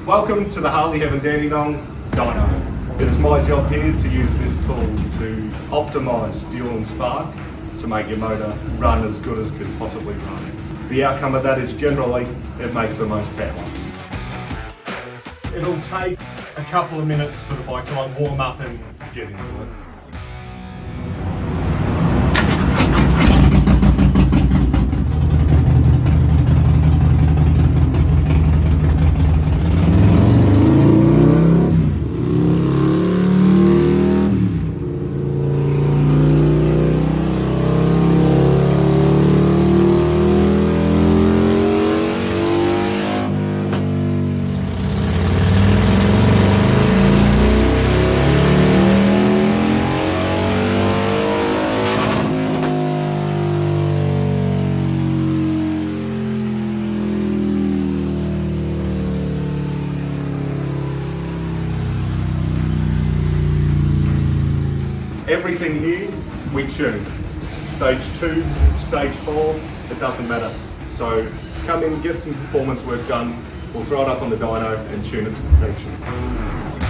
Welcome to the Harley-Heaven Dandenong Dyno. It is my job here to use this tool to optimise fuel and spark to make your motor run as good as it could possibly run. The outcome of that is generally it makes the most power. It'll take a couple of minutes for the bike to warm up and get into it. Everything here we tune. Stage 2, stage 4, it doesn't matter. So come in, get some performance work done, we'll throw it up on the dyno and tune it to perfection.